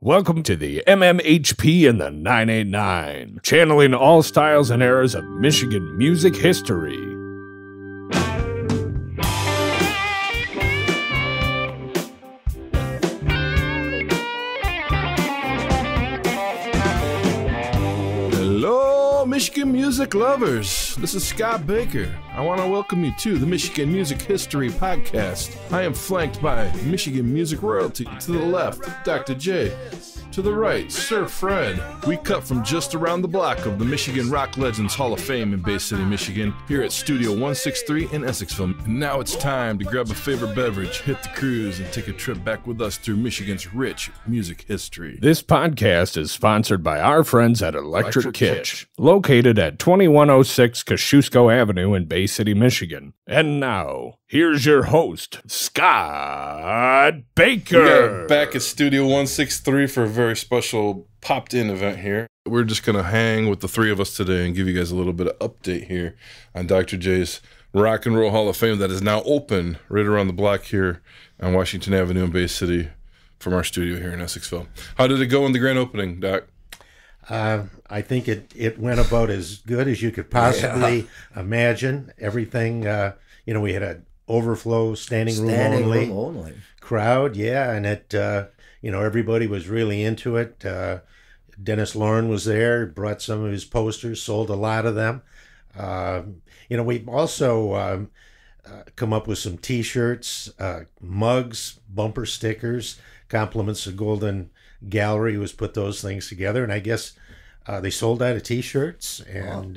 Welcome to the MMHP and the 989, channeling all styles and eras of Michigan music history. Hello, Michigan music lovers. This is Scott Baker. I want to welcome you to the Michigan Music History Podcast. I am flanked by Michigan music royalty. To the left, Dr. J. To the right, Sir Fred. We cut from just around the block of the Michigan Rock Legends Hall of Fame in Bay City, Michigan, here at Studio 163 in Essexville. And now it's time to grab a favorite beverage, hit the cruise, and take a trip back with us through Michigan's rich music history. This podcast is sponsored by our friends at Electric Kitsch, located at 2106 Kosciuszko Avenue in Bay City, Michigan. And now, here's your host, Scott Baker. We are back at Studio 163 for a very special popped-in event here. We're just going to hang with the three of us today and give you guys a little bit of update here on Dr. J's Rock and Roll Hall of Fame that is now open right around the block here on Washington Avenue in Bay City from our studio here in Essexville. How did it go in the grand opening, Doc? I think it went about as good as you could possibly imagine. Everything, we had an overflow standing room only crowd, and it, everybody was really into it. Dennis Lauren was there, brought some of his posters, sold a lot of them. We've also come up with some T-shirts, mugs, bumper stickers, compliments of Golden Gallery was put those things together, and I guess they sold out of T-shirts, and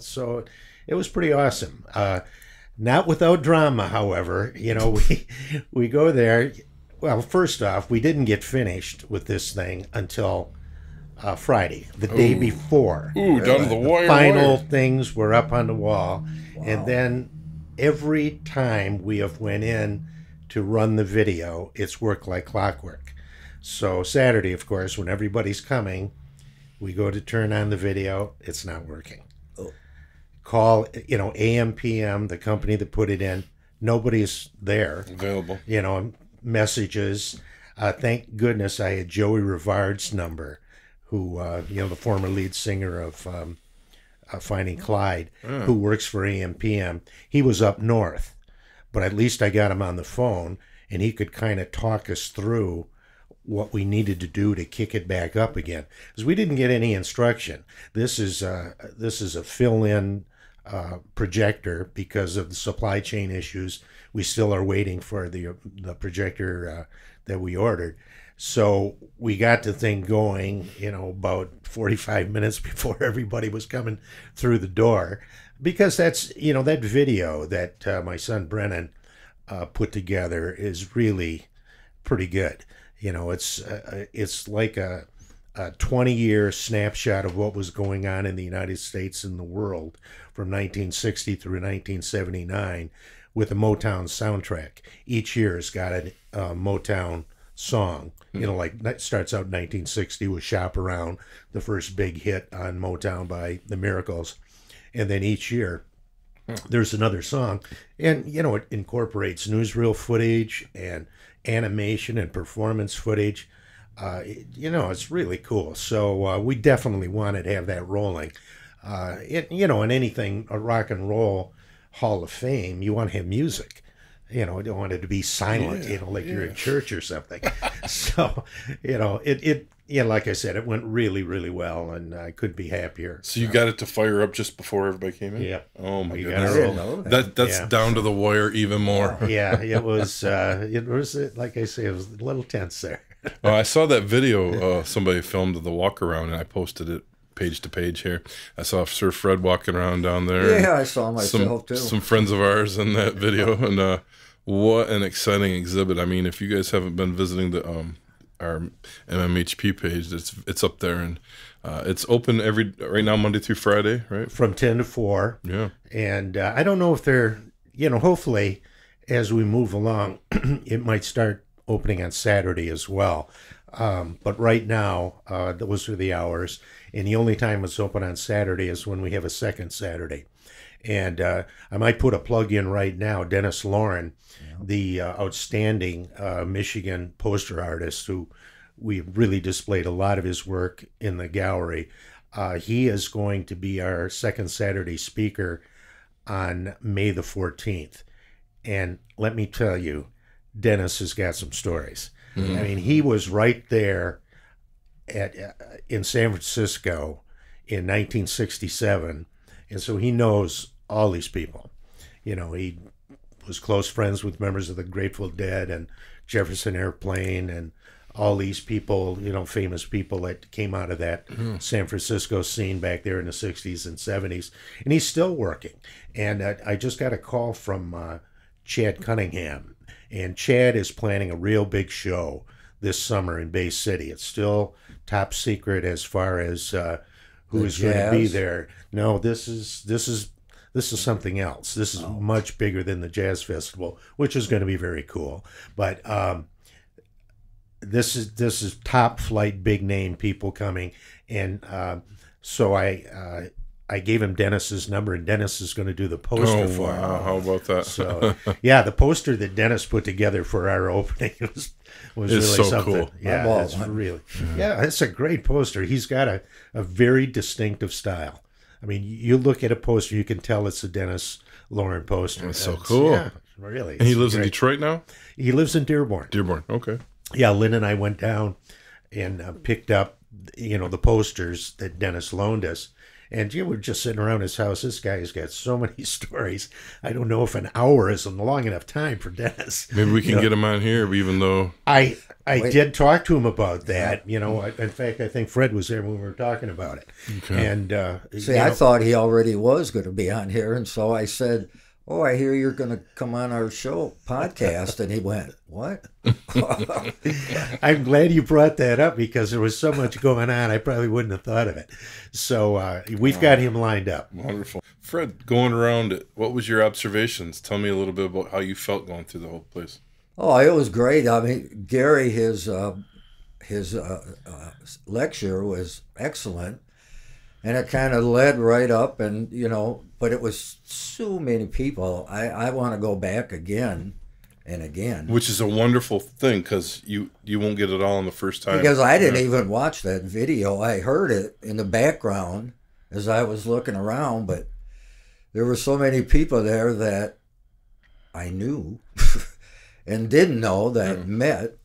so it was pretty awesome. Not without drama, however. We go there. Well, first off, we didn't get finished with this thing until Friday, the day before. Down to the wire. Final things were up on the wall, and then every time we have went in to run the video, it's worked like clockwork. So Saturday, of course, when everybody's coming, we go to turn on the video. It's not working. Call, AM, PM, the company that put it in. Nobody's there. Available. Messages. Thank goodness I had Joey Rivard's number, who, the former lead singer of Finding Clyde, who works for AM, PM. He was up north, but at least I got him on the phone, and he could kind of talk us through what we needed to do to kick it back up again, because we didn't get any instruction. This is a fill-in projector because of the supply chain issues. We still are waiting for the projector that we ordered. So we got the thing going, about 45 minutes before everybody was coming through the door, because that's that video that my son Brennan put together is really pretty good. It's like a 20-year snapshot of what was going on in the United States and the world from 1960 through 1979 with a Motown soundtrack. Each year has got a Motown song. Like that starts out in 1960 with Shop Around, the first big hit on Motown by the Miracles. And then each year there's another song. And, it incorporates newsreel footage and animation and performance footage. It's really cool. So we definitely wanted to have that rolling. In anything, a rock and roll Hall of Fame, you want to have music. You don't want it to be silent, like you're in church or something. So, like I said, it went really, really well, and I couldn't be happier. So you got it to fire up just before everybody came in? Yeah. Oh, my goodness. That's down to the wire even more. Yeah, it was, like I say, it was a little tense there. Well, I saw that video somebody filmed of the walk around, and I posted it page to page here. I saw Sir Fred walking around down there. Yeah, I saw myself too. Some friends of ours in that video, and what an exciting exhibit. I mean, if you guys haven't been visiting our MMHP page, it's up there, and it's open right now Monday through Friday, right? From 10 to 4. Yeah. And I don't know if they're, hopefully as we move along, it might start opening on Saturday as well. But right now, those are the hours. And the only time it's open on Saturday is when we have a second Saturday. And I might put a plug in right now. Dennis Lauren, the outstanding Michigan poster artist who we really displayed a lot of his work in the gallery. He is going to be our second Saturday speaker on May the 14th. And let me tell you, Dennis has got some stories. I mean, he was right there in San Francisco in 1967, and so he knows all these people. You know, he was close friends with members of the Grateful Dead and Jefferson Airplane and all these people, you know, famous people that came out of that San Francisco scene back there in the 60s and 70s. And he's still working. And I just got a call from Chad Cunningham. And Chad is planning a real big show this summer in Bay City. It's still top secret as far as who's going to be there. No, this is something else. This is much bigger than the Jazz Festival, which is going to be very cool. But this is top flight, big name people coming, and so I gave him Dennis's number, and Dennis is going to do the poster for him. How about that? So yeah, the poster that Dennis put together for our opening was really so something. cool. Yeah, it's really it's a great poster. He's got a very distinctive style. I mean, you look at a poster, you can tell it's a Dennis Lauren poster. That's so cool. Yeah, really. And he lives in Detroit now? He lives in Dearborn. Dearborn, okay. Yeah, Lynn and I went down and picked up, you know, the posters that Dennis loaned us. And you were just sitting around his house. This guy has got so many stories. I don't know if an hour is a long enough time for Dennis. Maybe we can get him on here, even though... I did talk to him about that. You know, in fact, I think Fred was there when we were talking about it. Okay. And I thought he already was going to be on here, and so I said, "Oh, I hear you're going to come on our show podcast," and he went, "What?" I'm glad you brought that up because there was so much going on. I probably wouldn't have thought of it. So we've got him lined up. Wonderful. Fred, going around it, what was your observations? Tell me a little bit about how you felt going through the whole place. Oh, it was great. I mean, Gary, his lecture was excellent, and it kind of led right up, and you know, but it was so many people. I want to go back again and again. Which is a wonderful thing because you won't get it all in the first time. Because I didn't even watch that video. I heard it in the background as I was looking around, but there were so many people there that I knew and didn't know that met.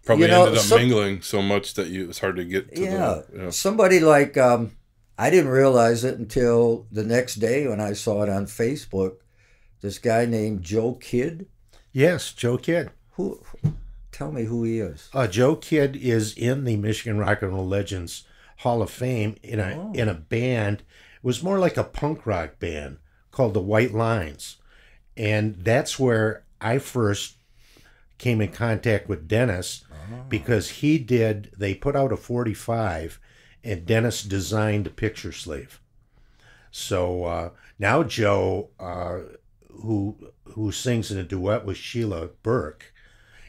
Probably ended up mingling so much that it was hard to get to somebody like, I didn't realize it until the next day when I saw it on Facebook. This guy named Joe Kidd. Yes, Joe Kidd. Tell me who he is. Joe Kidd is in the Michigan Rock and Roll Legends Hall of Fame in a band. It was more like a punk rock band called the White Lines. And that's where I first came in contact with Dennis because they put out a 45 and Dennis designed a picture sleeve. So now Joe, who sings in a duet with Sheila Burke,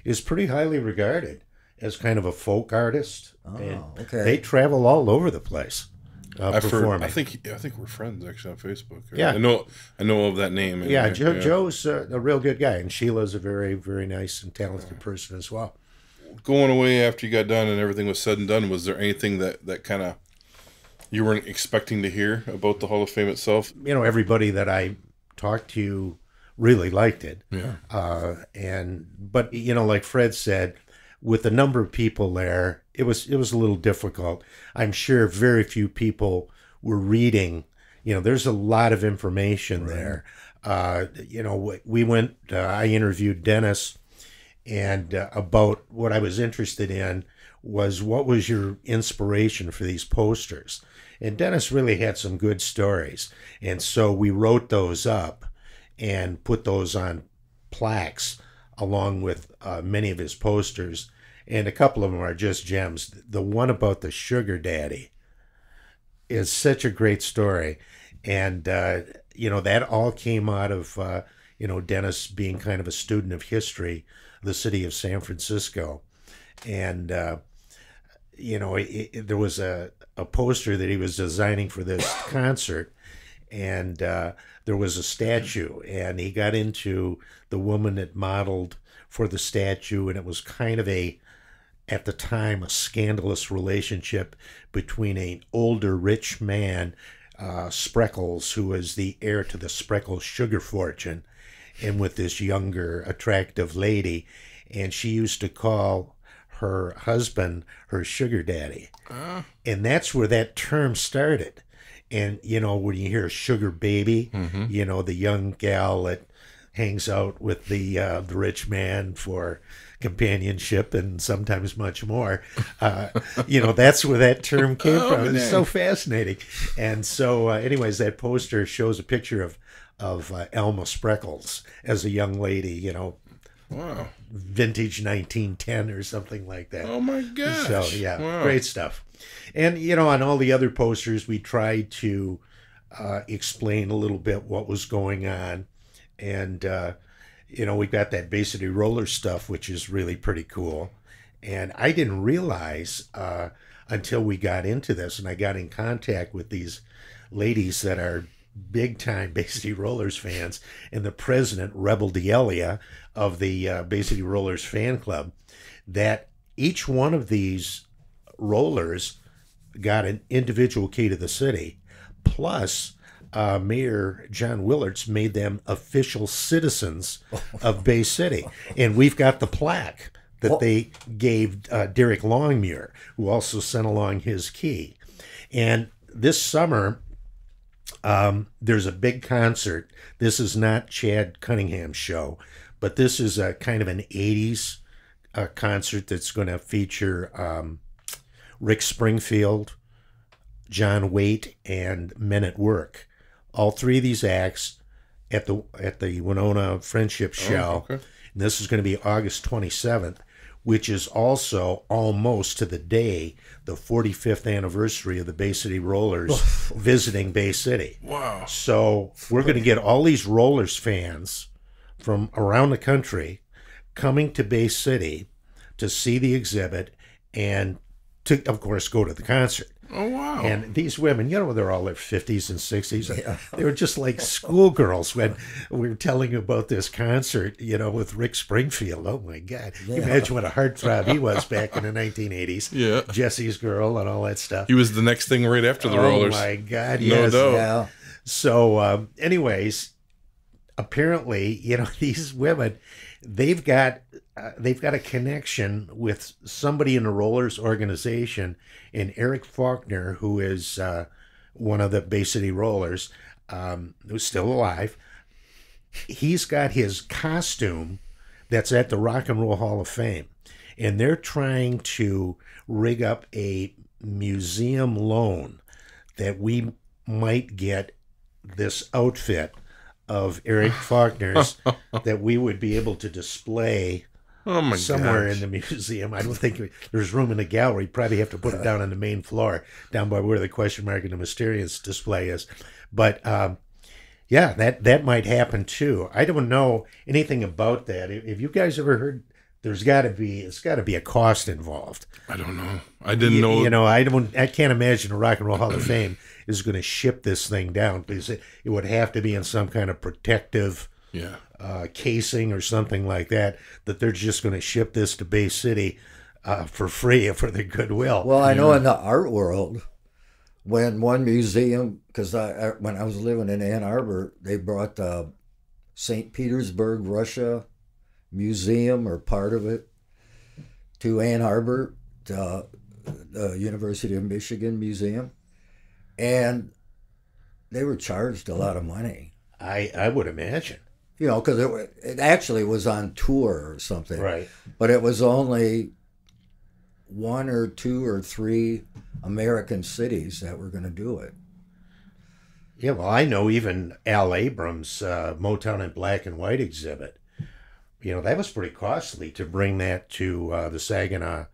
is pretty highly regarded as kind of a folk artist. Okay. They travel all over the place performing. I think we're friends actually on Facebook. Yeah. I know of that name. Yeah, Joe's a real good guy, and Sheila's a very, very nice and talented person as well. Going away after you got done and everything was said and done, was there anything that kind of you weren't expecting to hear about the Hall of Fame itself? You know, everybody that I talked to really liked it. Yeah. But you know, like Fred said, with the number of people there, it was a little difficult. I'm sure very few people were reading. You know, there's a lot of information there. You know, we went. I interviewed Dennis, and about what I was interested in was what was your inspiration for these posters. And Dennis really had some good stories, and so we wrote those up and put those on plaques along with many of his posters, and a couple of them are just gems. The one about the sugar daddy is such a great story, and you know, that all came out of you know, Dennis being kind of a student of history, the city of San Francisco, and you know, there was a poster that he was designing for this concert, and there was a statue, and he got into the woman that modeled for the statue, and it was kind of an at the time, a scandalous relationship between an older rich man, Spreckles, who was the heir to the Spreckles sugar fortune, and with this younger, attractive lady. And she used to call her husband her sugar daddy. And that's where that term started. And, when you hear sugar baby, the young gal that hangs out with the rich man for companionship and sometimes much more, that's where that term came from. It's so fascinating. And so, anyways, that poster shows a picture of Elma Spreckles as a young lady, Wow. vintage 1910 or something like that. Oh my gosh. So yeah, Wow. Great stuff. And on all the other posters, we tried to explain a little bit what was going on, and we got that Bay City roller stuff, which is really pretty cool. And I didn't realize until we got into this, and I got in contact with these ladies that are big time Bay City Rollers fans, and the president, Rebel D'Elia, of the Bay City Rollers fan club, that each one of these rollers got an individual key to the city, plus Mayor John Willards made them official citizens of Bay City. And we've got the plaque that they gave Derek Longmuir, who also sent along his key. And this summer, there's a big concert. This is not Chad Cunningham's show, but this is a kind of an 80s concert that's going to feature Rick Springfield, John Waite, and Men at Work. All three of these acts at the Winona Friendship Show. Okay. And this is going to be August 27th, which is also almost to the day the 45th anniversary of the Bay City Rollers visiting Bay City. Wow. So we're going to get all these Rollers fans from around the country coming to Bay City to see the exhibit and to, of course, go to the concert. Oh, wow. And these women, they're all in their 50s and 60s. Yeah. They were just like schoolgirls when we were telling you about this concert, with Rick Springfield. Oh, my God. Yeah. You imagine what a heartthrob he was back in the 1980s. Yeah. Jesse's Girl and all that stuff. He was the next thing right after the Rollers. Oh, my God, No yes. doubt. Yeah. So, anyways, apparently, these women, they've got a connection with somebody in the Rollers organization, and Eric Faulkner, who is one of the Bay City Rollers, who's still alive. He's got his costume that's at the Rock and Roll Hall of Fame, and they're trying to rig up a museum loan that we might get this outfit of Eric Faulkner's that we would be able to display somewhere in the museum. I don't think there's room in the gallery. Probably have to put it down on the main floor, down by where the question mark and the Mysterious display is. But yeah, that might happen too. I don't know anything about that. Have you guys ever heard? It's got to be a cost involved. I don't know. I didn't know. I can't imagine the Rock and Roll Hall of Fame is going to ship this thing down, because it would have to be in some kind of protective casing or something like that they're just going to ship this to Bay City for free for the goodwill. Well, I know in the art world, when one museum, because when I was living in Ann Arbor, they brought the St. Petersburg, Russia museum, or part of it, to Ann Arbor, to the University of Michigan Museum, and they were charged a lot of money. I would imagine. Because it actually was on tour or something. Right. But it was only 1 or 2 or 3 American cities that were going to do it. Yeah, well, I know even Al Abrams' Motown in Black and White exhibit, that was pretty costly to bring that to the Saginaw,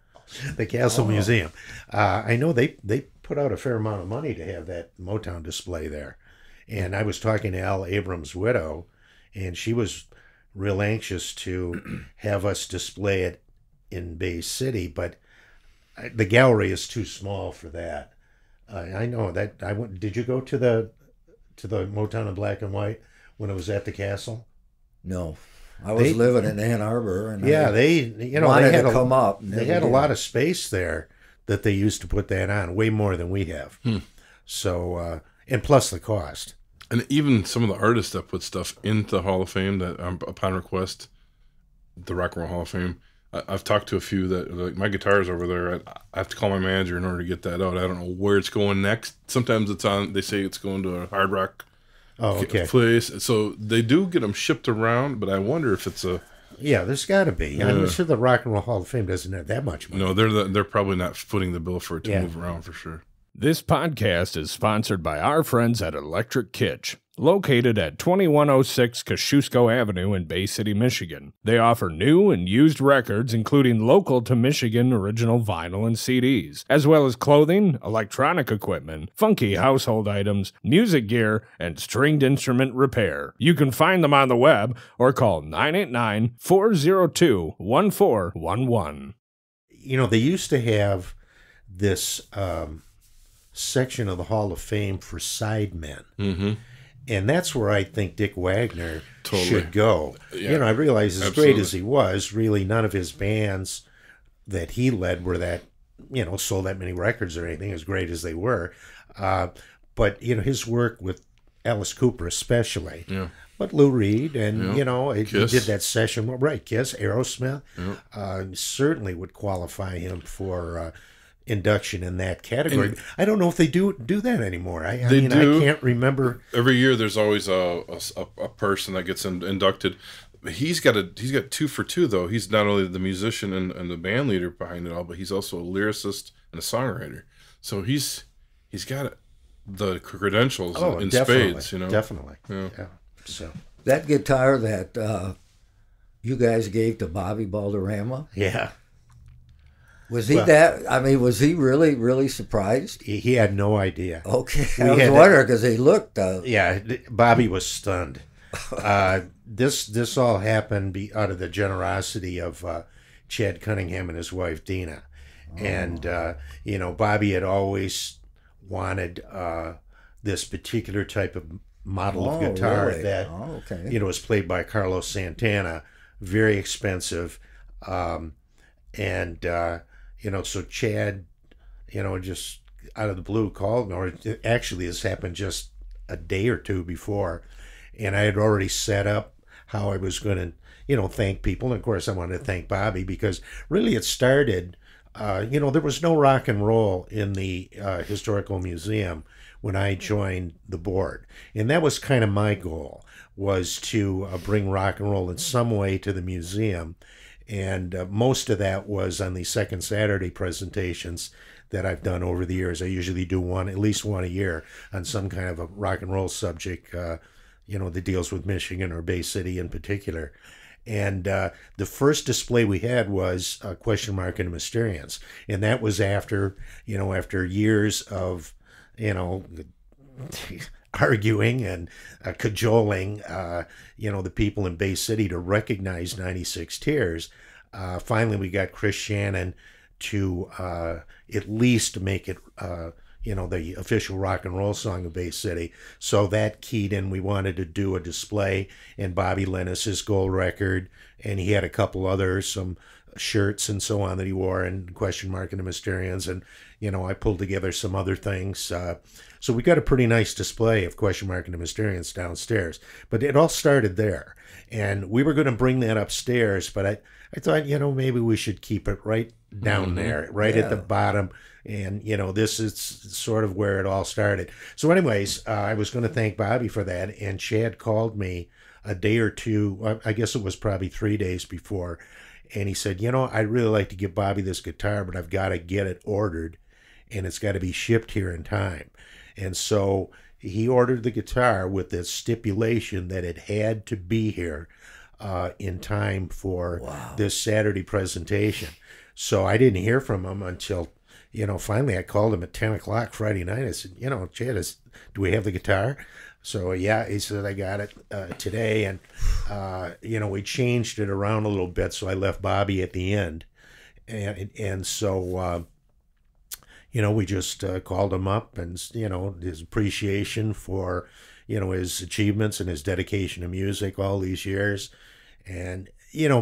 the Castle Museum. I know they put out a fair amount of money to have that Motown display there. And I was talking to Al Abrams' widow, and she was real anxious to have us display it in Bay City, but the gallery is too small for that. I know that. Did you go to the Motown in Black and White when it was at the castle? No. I was living in Ann Arbor, and yeah, they wanted to come up. They had a lot of space there that they used to put that on, way more than we have. So, and plus the cost. And even some of the artists that put stuff into the Hall of Fame that upon request, the Rock and Roll Hall of Fame, I've talked to a few that, like, my guitar's over there. I have to call my manager in order to get that out. I don't know where it's going next. Sometimes it's on, they say it's going to a hard rock place. So they do get them shipped around, but I wonder if it's a... Yeah, there's got to be. I'm sure the Rock and Roll Hall of Fame doesn't have that much money. No, they're probably not footing the bill for it to move around for sure. This podcast is sponsored by our friends at Electric Kitsch, located at 2106 Kosciuszko Avenue in Bay City, Michigan. They offer new and used records, including local to Michigan original vinyl and CDs, as well as clothing, electronic equipment, funky household items, music gear, and stringed instrument repair. You can find them on the web or call 989-402-1411. You know, they used to have this section of the Hall of Fame for sidemen. Mm-hmm. And that's where I think Dick Wagner should go. Yeah, you know, I realize as great as he was, really none of his bands that he led were that, you know, sold that many records or anything, as great as they were. But, you know, his work with Alice Cooper especially. Yeah. But Lou Reed and, you know, he Kiss. did that session. Right, Kiss, Aerosmith. Certainly would qualify him for... induction in that category. And I don't know if they do that anymore. I mean, I can't remember. Every year, there's always a person that gets inducted. He's got 2 for 2 though. He's not only the musician and the band leader behind it all, but he's also a lyricist and a songwriter. So he's got the credentials in spades. You know, definitely. Yeah. So that guitar that you guys gave to Bobby Balderrama. Yeah. Was he was he really, really surprised? He had no idea. Okay. I was wondering because he looked... yeah, Bobby was stunned. This all happened out of the generosity of Chad Cunningham and his wife, Dina. Oh. And, you know, Bobby had always wanted this particular type of model of guitar that, you know, was played by Carlos Santana. Very expensive. You know, so Chad, you know, just out of the blue called me, or actually this happened just a day or two before, and I had already set up how I was going to, you know, thank people. And of course I wanted to thank Bobby because really it started, you know, there was no rock and roll in the Historical Museum when I joined the board. And that was kind of my goal, was to bring rock and roll in some way to the museum. And most of that was on the second Saturday presentations that I've done over the years. I usually do at least one a year on some kind of a rock and roll subject, you know, that deals with Michigan or Bay City in particular. And the first display we had was Question Mark and the Mysterians. And that was after years of, you know, arguing and cajoling, you know, the people in Bay City to recognize 96 Tears. Finally, we got Chris Shannon to at least make it, you know, the official rock and roll song of Bay City. So that keyed in. We wanted to do a display, and Bobby lent us his gold record, and he had a couple others, some shirts and so on that he wore, and Question Mark and the Mysterians, and, you know, I pulled together some other things. So we got a pretty nice display of Question Mark and the Mysterians downstairs. But it all started there. And we were going to bring that upstairs, but I thought, you know, maybe we should keep it right down there, right at the bottom. And, you know, this is sort of where it all started. So anyways, I was going to thank Bobby for that. And Chad called me a day or two, I guess it was probably 3 days before. And he said, you know, I'd really like to give Bobby this guitar, but I've got to get it ordered, and it's got to be shipped here in time. And so he ordered the guitar with the stipulation that it had to be here in time for this Saturday presentation. So I didn't hear from him until, you know, finally I called him at 10 o'clock Friday night. I said, you know, Chad, do we have the guitar? So, yeah, he said, I got it today. And, you know, we changed it around a little bit, so I left Bobby at the end. And so, you know, we just called him up and, you know, his appreciation for, you know, his achievements and his dedication to music all these years. And,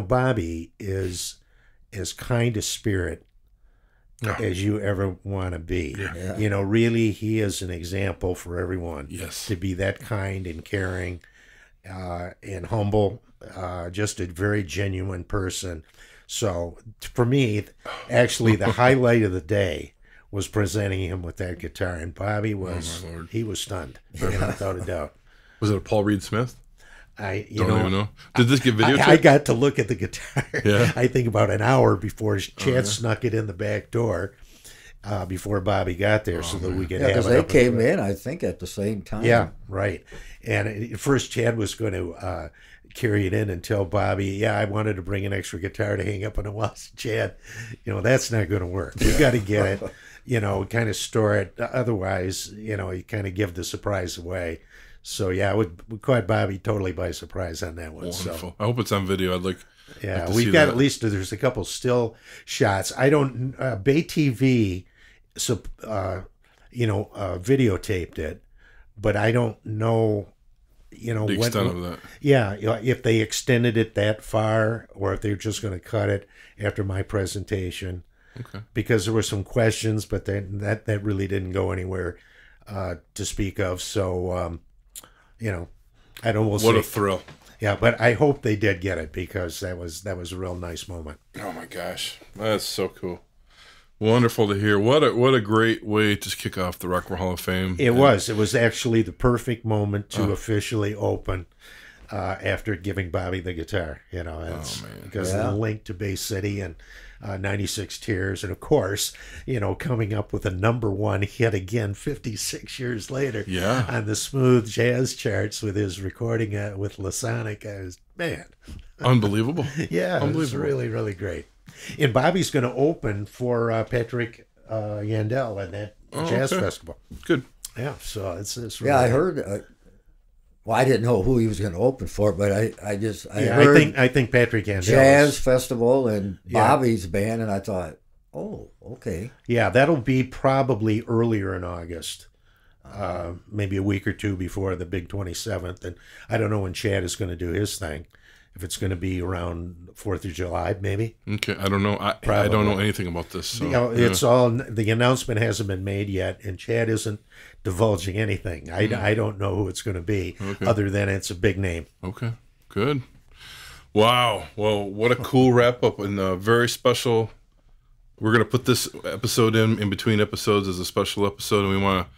Bobby is as kind a spirit as you ever want to be. Yeah. Really, he is an example for everyone. Yes. To be that kind and caring and humble, just a very genuine person. So for me, actually, the highlight of the day was presenting him with that guitar, and Bobby he was stunned, without a doubt. Was it a Paul Reed Smith? Don't even know. Did this get videotaped? I got to look at the guitar. Yeah. I think about an hour before Chad snuck it in the back door before Bobby got there, so that we could have it. Because they came in, I think, at the same time. Yeah, right. And at first, Chad was going to carry it in and tell Bobby, I wanted to bring an extra guitar to hang up on the wall. Chad, that's not going to work. You got to get it, kind of store it. Otherwise, you kind of give the surprise away. So, we caught Bobby totally by surprise on that one. Wonderful. So, I hope it's on video. I'd like to we've see got that. at least, there's a couple still shots. I don't, Bay TV, videotaped it, but I don't know, the extent of that. Yeah, if they extended it that far or if they're just going to cut it after my presentation. Okay. Because there were some questions, but then that really didn't go anywhere to speak of. So, I don't know. What a thrill. Yeah, but I hope they did get it because that was a real nice moment. Oh my gosh, that's so cool. Wonderful to hear. What a great way to kick off the Rock and Roll Hall of Fame. It was actually the perfect moment to officially open after giving Bobby the guitar. Because of the link to Bay City and 96 Tears, and of course, coming up with a #1 hit again 56 years later on the smooth jazz charts with his recording with Lasonic. Unbelievable. Yeah, it was really, really great. And Bobby's going to open for Patrick Yandel at that jazz festival. Good. Yeah, so it's really I heard. I didn't know who he was going to open for, but I heard I think Patrick Yandel jazz festival and Bobby's band, and I thought, oh, okay. Yeah, that'll be probably earlier in August, maybe a week or two before the big 27th, and I don't know when Chad is going to do his thing. If it's going to be around 4th of July, maybe. Okay, I don't know. I don't know anything about this. So, it's all, the announcement hasn't been made yet, and Chad isn't divulging anything. I don't know who it's going to be, other than it's a big name. Okay, good. Wow. Well, what a cool wrap up, and a very special. We're going to put this episode in between episodes as a special episode, and we want to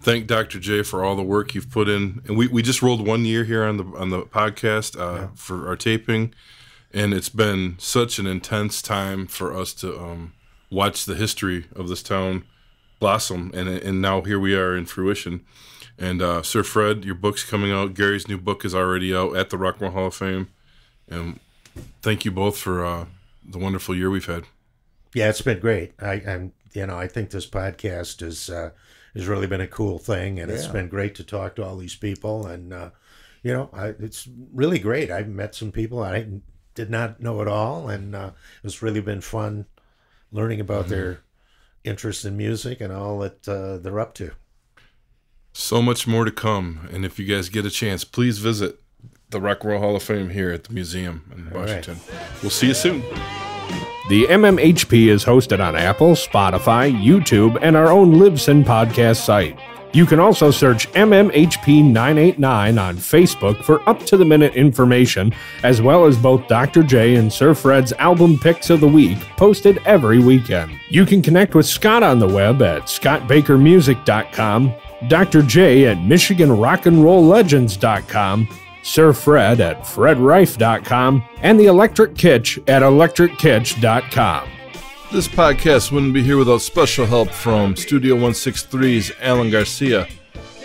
thank Dr. J for all the work you've put in. And we just rolled 1 year here on the podcast for our taping, and it's been such an intense time for us to watch the history of this town blossom, and now here we are in fruition. And Sir Fred, your book's coming out. Gary's new book is already out at the Rock and Roll Hall of Fame. And thank you both for the wonderful year we've had. Yeah, it's been great. I think this podcast has really been a cool thing, and it's been great to talk to all these people, and it's really great. I've met some people I did not know at all, and it's really been fun learning about their interest in music and all that they're up to. So much more to come, and if you guys get a chance, please visit the Rock and Roll Hall of Fame here at the museum in Washington. We'll see you soon. The MMHP is hosted on Apple, Spotify, YouTube, and our own Libsyn podcast site. You can also search MMHP 989 on Facebook for up-to-the-minute information, as well as both Dr. J and Sir Fred's album picks of the week, posted every weekend. You can connect with Scott on the web at scottbakermusic.com, Dr. J at michiganrockandrolllegends.com, Sir Fred at fredrife.com, and the Electric Kitch at electrickitch.com. This podcast wouldn't be here without special help from Studio 163's Alan Garcia,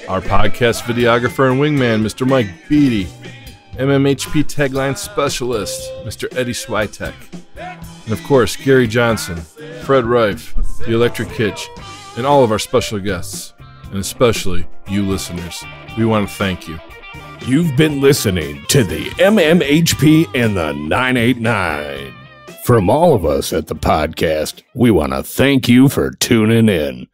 our podcast videographer and wingman, Mr. Mike Beatty, MMHP tagline specialist, Mr. Eddie Switek, and of course, Gary Johnson, Fred Rife, the Electric Kitch, and all of our special guests, and especially you listeners. We want to thank you. You've been listening to the MMHP and the 989. From all of us at the podcast, we want to thank you for tuning in.